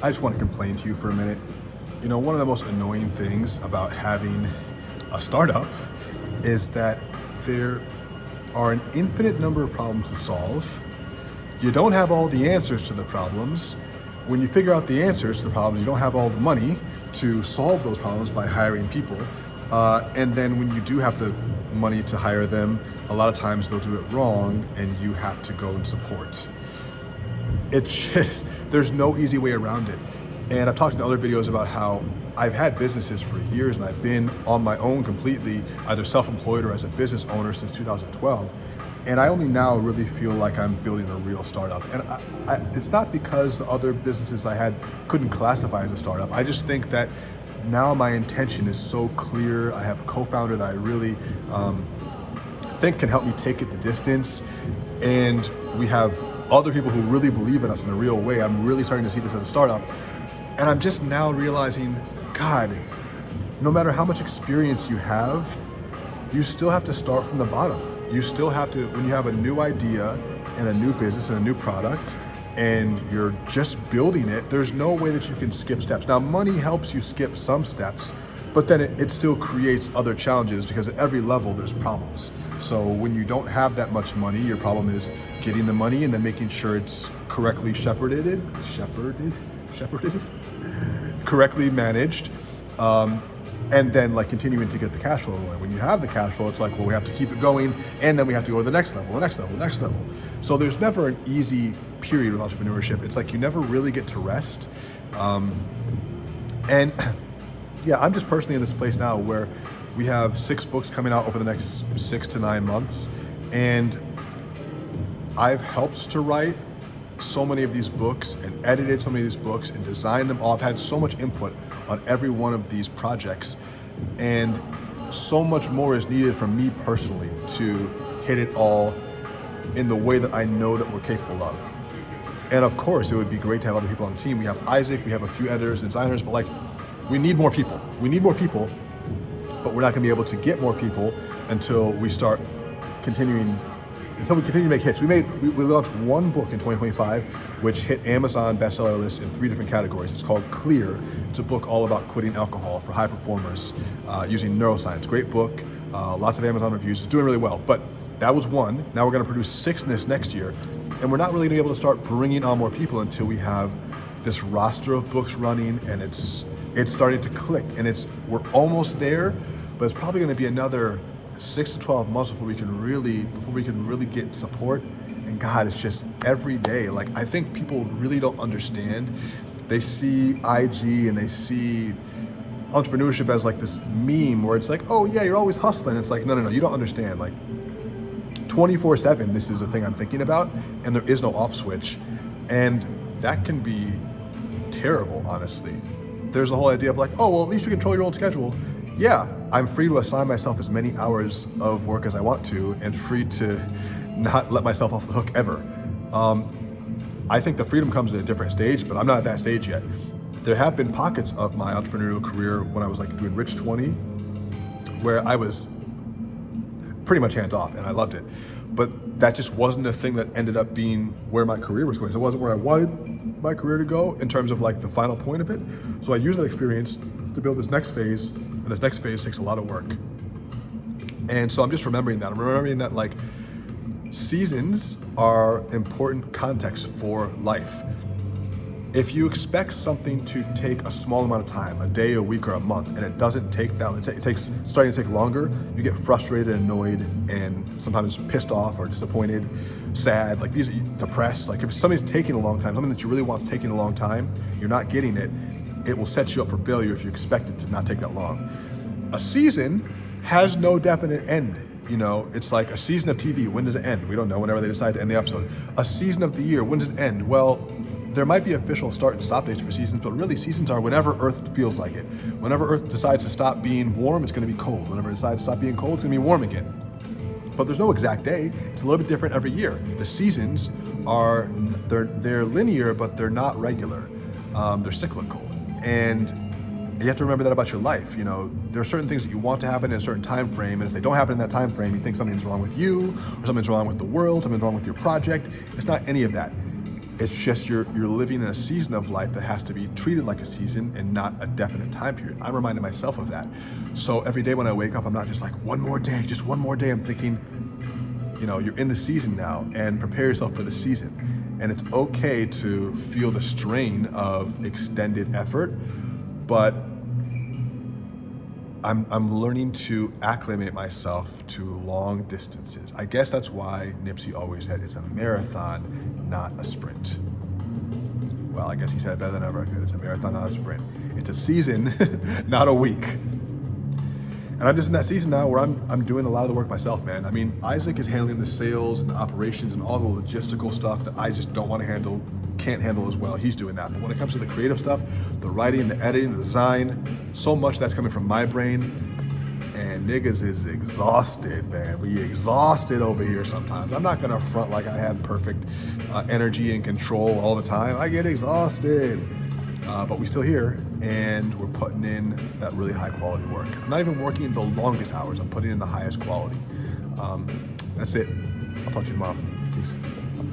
I just want to complain to you for a minute. You know, one of the most annoying things about having a startup is that there are an infinite number of problems to solve. You don't have all the answers to the problems. When you figure out the answers to the problems, you don't have all the money to solve those problems by hiring people. And then when you do have the money to hire them, a lot of times they'll do it wrong and you have to go and support. It's just, there's no easy way around it. And I've talked in other videos about how I've had businesses for years and I've been on my own completely, either self-employed or as a business owner since 2012. And I only now really feel like I'm building a real startup. And it's not because the other businesses I had couldn't classify as a startup. I just think that now my intention is so clear. I have a co-founder that I really think can help me take it the distance. And we have other people who really believe in us in a real way. I'm really starting to see this as a startup. And I'm just now realizing, God, no matter how much experience you have, you still have to start from the bottom. You still have to, when you have a new idea and a new business and a new product, and you're just building it, there's no way that you can skip steps. Now, money helps you skip some steps, but then it still creates other challenges because at every level there's problems. So when you don't have that much money, your problem is getting the money and then making sure it's correctly correctly managed, and then like continuing to get the cash flow going. When you have the cash flow, it's like, well, we have to keep it going, and then we have to go to the next level, the next level, the next level. So there's never an easy period with entrepreneurship. It's like you never really get to rest. And yeah, I'm just personally in this place now where we have 6 books coming out over the next 6 to 9 months, and I've helped to write so many of these books and edited so many of these books and designed them all. I've had so much input on every one of these projects, and so much more is needed from me personally to hit it all in the way that I know that we're capable of. And of course, it would be great to have other people on the team. We have Isaac, we have a few editors and designers, but like, we need more people. We need more people, but we're not gonna be able to get more people until we start until we continue to make hits. We launched one book in 2025, which hit Amazon bestseller lists in 3 different categories. It's called Clear. It's a book all about quitting alcohol for high performers using neuroscience. Great book, lots of Amazon reviews. It's doing really well, but that was one. Now we're gonna produce 6 in this next year, and we're not really gonna be able to start bringing on more people until we have this roster of books running, and it's starting to click, and we're almost there, but it's probably gonna be another 6 to 12 months before we can really get support. And God, it's just every day. Like, I think people really don't understand. They see IG and they see entrepreneurship as like this meme where it's like, oh yeah, you're always hustling. It's like, no, you don't understand. Like 24/7, this is a thing I'm thinking about, and there is no off switch. And that can be terrible, honestly. There's a whole idea of like, oh, well, at least you control your own schedule. Yeah, I'm free to assign myself as many hours of work as I want to, and free to not let myself off the hook ever. I think the freedom comes at a different stage, but I'm not at that stage yet. There have been pockets of my entrepreneurial career when I was like doing Rich 20, where I was pretty much hands off and I loved it. But that just wasn't a thing that ended up being where my career was going. So it wasn't where I wanted my career to go in terms of like the final point of it. So I used that experience to build this next phase, and this next phase takes a lot of work. And so I'm just remembering that. I'm remembering that like seasons are important context for life. If you expect something to take a small amount of time, a day, a week, or a month, and it doesn't take that, it takes starting to take longer, you get frustrated, annoyed, and sometimes pissed off or disappointed, sad, like these, depressed. Like if something's taking a long time, something that you really want is taking a long time, you're not getting it, it will set you up for failure if you expect it to not take that long. A season has no definite end. You know, it's like a season of TV, when does it end? We don't know, whenever they decide to end the episode. A season of the year, when does it end? Well, there might be official start and stop dates for seasons, but really seasons are whenever Earth feels like it. Whenever Earth decides to stop being warm, it's gonna be cold. Whenever it decides to stop being cold, it's gonna be warm again. But there's no exact day. It's a little bit different every year. The seasons are, they're linear, but they're not regular. They're cyclical. And you have to remember that about your life. You know, there are certain things that you want to happen in a certain time frame, and if they don't happen in that time frame, you think something's wrong with you, or something's wrong with the world, something's wrong with your project. It's not any of that. It's just you're living in a season of life that has to be treated like a season and not a definite time period. I'm reminding myself of that. So every day when I wake up, I'm not just like, one more day, just one more day. I'm thinking, you're in the season now, and prepare yourself for the season. And it's okay to feel the strain of extended effort, but I'm learning to acclimate myself to long distances. I guess that's why Nipsey always said it's a marathon, not a sprint. Well, I guess he said it better than ever I could. It's a marathon, not a sprint. It's a season, not a week. And I'm just in that season now where I'm doing a lot of the work myself, man. I mean, Isaac is handling the sales and the operations and all the logistical stuff that I just don't want to handle, can't handle as well. He's doing that. But when it comes to the creative stuff, the writing, the editing, the design, so much that's coming from my brain. And niggas is exhausted, man. We exhausted over here sometimes. I'm not gonna front like I have perfect energy and control all the time. I get exhausted. But we're still here, and we're putting in that really high quality work. I'm not even working the longest hours. I'm putting in the highest quality. That's it. I'll talk to you tomorrow. Peace.